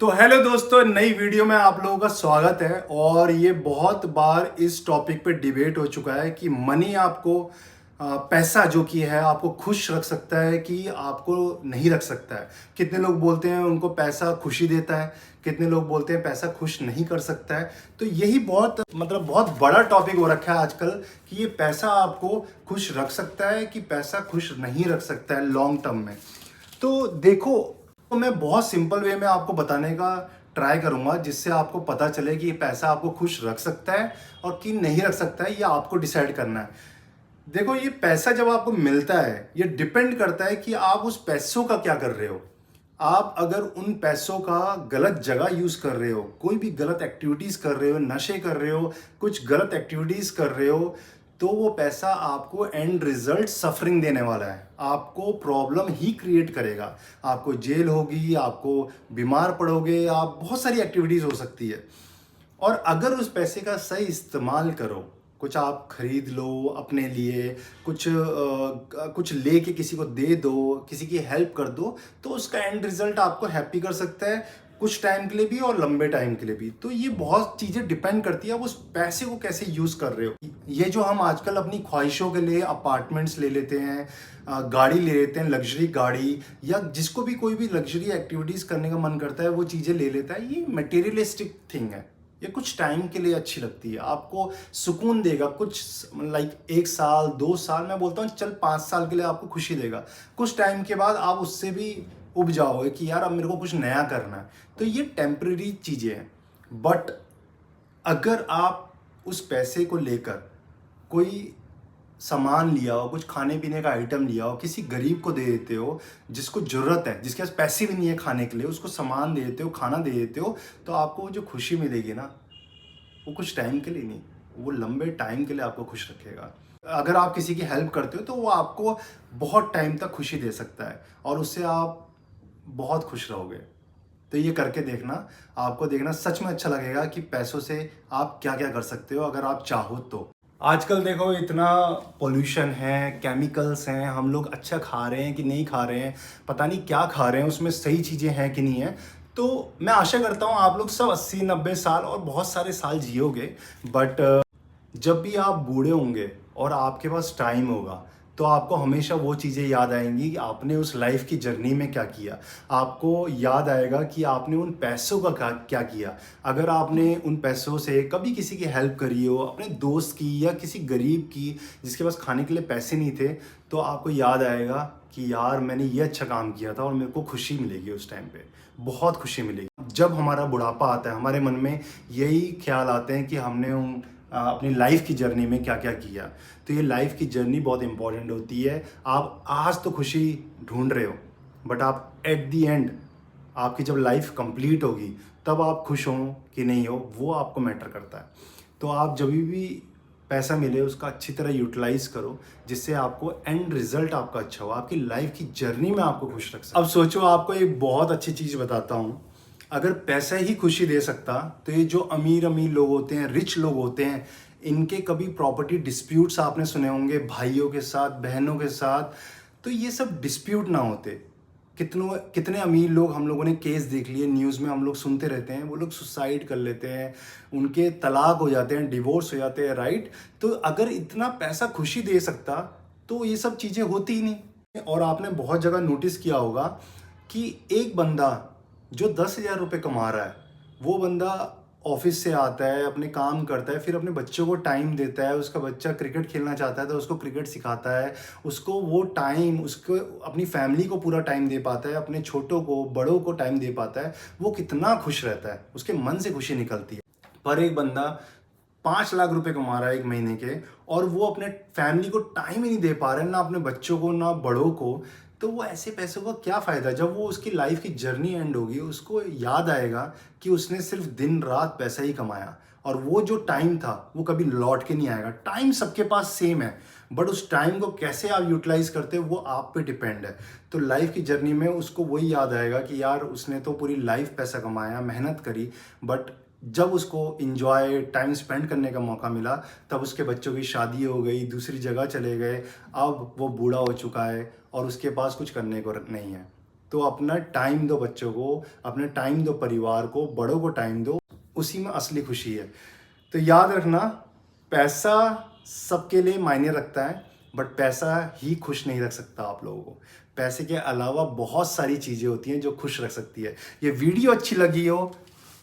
तो हेलो दोस्तों, नई वीडियो में आप लोगों का स्वागत है। और ये बहुत बार इस टॉपिक पे डिबेट हो चुका है कि मनी आपको पैसा जो कि है आपको खुश रख सकता है कि आपको नहीं रख सकता है। कितने लोग बोलते हैं उनको पैसा खुशी देता है, कितने लोग बोलते हैं पैसा खुश नहीं कर सकता है। तो यही बहुत बड़ा टॉपिक हो रखा है आजकल कि ये पैसा आपको खुश रख सकता है कि पैसा खुश नहीं रख सकता है लॉन्ग टर्म में। तो देखो, तो मैं बहुत सिंपल वे में आपको बताने का ट्राई करूंगा जिससे आपको पता चले कि ये पैसा आपको खुश रख सकता है और कि नहीं रख सकता है, ये आपको डिसाइड करना है। देखो, ये पैसा जब आपको मिलता है ये डिपेंड करता है कि आप उस पैसों का क्या कर रहे हो। आप अगर उन पैसों का गलत जगह यूज कर रहे हो, कोई भी गलत एक्टिविटीज कर रहे हो, नशे कर रहे हो, कुछ गलत एक्टिविटीज कर रहे हो, तो वो पैसा आपको एंड रिजल्ट सफरिंग देने वाला है, आपको प्रॉब्लम ही क्रिएट करेगा। आपको जेल होगी, आपको बीमार पड़ोगे, आप बहुत सारी एक्टिविटीज हो सकती है। और अगर उस पैसे का सही इस्तेमाल करो, कुछ आप खरीद लो अपने लिए, कुछ लेके किसी को दे दो, किसी की हेल्प कर दो, तो उसका एंड रिजल्ट आपको हैप्पी कर सकता है, कुछ टाइम के लिए भी और लंबे टाइम के लिए भी। तो ये बहुत चीज़ें डिपेंड करती है आप उस पैसे को कैसे यूज़ कर रहे हो। ये जो हम आजकल अपनी ख्वाहिशों के लिए अपार्टमेंट्स ले लेते हैं, गाड़ी ले लेते हैं, लग्जरी गाड़ी, या जिसको भी कोई भी लग्जरी एक्टिविटीज़ करने का मन करता है वो चीज़ें ले लेता है, ये मटेरियलिस्टिक थिंग है। ये कुछ टाइम के लिए अच्छी लगती है, आपको सुकून देगा, कुछ लाइक 1 साल 2 साल, मैं बोलता हूँ चल 5 साल के लिए आपको खुशी देगा। कुछ टाइम के बाद आप उससे भी उब जाओगे कि यार अब मेरे को कुछ नया करना है। तो ये टेम्परेरी चीज़ें हैं। बट अगर आप उस पैसे को लेकर कोई सामान लिया हो, कुछ खाने पीने का आइटम लिया हो, किसी गरीब को दे देते हो जिसको ज़रूरत है, जिसके पास पैसे भी नहीं है खाने के लिए, उसको सामान दे देते हो, खाना दे देते हो, तो आपको जो खुशी मिलेगी ना, वो कुछ टाइम के लिए नहीं, वो लंबे टाइम के लिए आपको खुश रखेगा। अगर आप किसी की हेल्प करते हो तो वो आपको बहुत टाइम तक खुशी दे सकता है और उससे आप बहुत खुश रहोगे। तो ये करके देखना, आपको देखना सच में अच्छा लगेगा कि पैसों से आप क्या क्या कर सकते हो अगर आप चाहो तो। आजकल देखो, इतना पोल्यूशन है, केमिकल्स हैं, हम लोग अच्छा खा रहे हैं कि नहीं खा रहे हैं, पता नहीं क्या खा रहे हैं, उसमें सही चीज़ें हैं कि नहीं है। तो मैं आशा करता हूँ आप लोग सब 80-90 साल और बहुत सारे साल जियोगे। बट जब भी आप बूढ़े होंगे और आपके पास टाइम होगा, तो आपको हमेशा वो चीज़ें याद आएंगी कि आपने उस लाइफ की जर्नी में क्या किया। आपको याद आएगा कि आपने उन पैसों का क्या क्या किया। अगर आपने उन पैसों से कभी किसी की हेल्प करी हो, अपने दोस्त की या किसी गरीब की जिसके पास खाने के लिए पैसे नहीं थे, तो आपको याद आएगा कि यार मैंने ये अच्छा काम किया था और मेरे को खुशी मिलेगी उस टाइम पे, बहुत खुशी मिलेगी। जब हमारा बुढ़ापा आता है, हमारे मन में यही ख्याल आते हैं कि हमने अपनी लाइफ की जर्नी में क्या क्या किया। तो ये लाइफ की जर्नी बहुत इंपॉर्टेंट होती है। आप आज तो खुशी ढूंढ रहे हो, बट आप एट दी एंड, आपकी जब लाइफ कंप्लीट होगी तब आप खुश हो कि नहीं हो, वो आपको मैटर करता है। तो आप जब भी पैसा मिले उसका अच्छी तरह यूटिलाइज करो, जिससे आपको एंड रिजल्ट आपका अच्छा हो, आपकी लाइफ की जर्नी में आपको खुश रख सके। अब सोचो, आपको एक बहुत अच्छी चीज़ बताता हूँ। अगर पैसा ही खुशी दे सकता, तो ये जो अमीर अमीर लोग होते हैं, रिच लोग होते हैं, इनके कभी प्रॉपर्टी डिस्प्यूट्स आपने सुने होंगे भाइयों के साथ, बहनों के साथ, तो ये सब डिस्प्यूट ना होते। कितनों कितने अमीर लोग हम लोगों ने केस देख लिए, न्यूज़ में हम लोग सुनते रहते हैं, वो लोग सुसाइड कर लेते हैं, उनके तलाक हो जाते हैं, डिवोर्स हो जाते हैं, राइट। तो अगर इतना पैसा खुशी दे सकता तो ये सब चीज़ें होती ही नहीं। और आपने बहुत जगह नोटिस किया होगा कि एक बंदा जो 10,000 रुपये कमा रहा है, वो बंदा ऑफिस से आता है, अपने काम करता है, फिर अपने बच्चों को टाइम देता है, उसका बच्चा क्रिकेट खेलना चाहता है तो उसको क्रिकेट सिखाता है, उसको वो टाइम, उसको अपनी फैमिली को पूरा टाइम दे पाता है, अपने छोटों को बड़ों को टाइम दे पाता है, वो कितना खुश रहता है, उसके मन से खुशी निकलती है। पर एक बंदा 5 लाख रुपए कमा रहा है एक महीने के, और वो अपने फैमिली को टाइम ही नहीं दे पा रहा है, ना अपने बच्चों को ना बड़ों को, तो वो ऐसे पैसों का क्या फ़ायदा। जब वो उसकी लाइफ की जर्नी एंड होगी, उसको याद आएगा कि उसने सिर्फ दिन रात पैसा ही कमाया, और वो जो टाइम था वो कभी लौट के नहीं आएगा। टाइम सबके पास सेम है, बट उस टाइम को कैसे आप यूटिलाइज करते हो वो आप पे डिपेंड है। तो लाइफ की जर्नी में उसको वही याद आएगा कि यार उसने तो पूरी लाइफ पैसा कमाया, मेहनत करी, बट जब उसको इंजॉय टाइम स्पेंड करने का मौका मिला, तब उसके बच्चों की शादी हो गई, दूसरी जगह चले गए, अब वो बूढ़ा हो चुका है और उसके पास कुछ करने को नहीं है। तो अपना टाइम दो बच्चों को, अपना टाइम दो परिवार को, बड़ों को टाइम दो, उसी में असली खुशी है। तो याद रखना, पैसा सबके लिए मायने रखता है, बट पैसा ही खुश नहीं रख सकता आप लोगों को। पैसे के अलावा बहुत सारी चीज़ें होती हैं जो खुश रख सकती है। ये वीडियो अच्छी लगी हो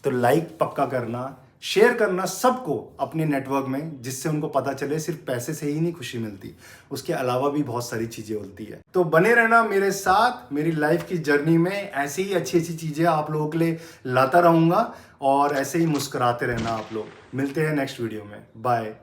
तो लाइक पक्का करना, शेयर करना सबको अपने नेटवर्क में, जिससे उनको पता चले सिर्फ पैसे से ही नहीं खुशी मिलती, उसके अलावा भी बहुत सारी चीज़ें होती है। तो बने रहना मेरे साथ, मेरी लाइफ की जर्नी में ऐसी ही अच्छी अच्छी चीज़ें आप लोगों के लिए लाता रहूँगा, और ऐसे ही मुस्कुराते रहना आप लोग। मिलते हैं नेक्स्ट वीडियो में, बाय।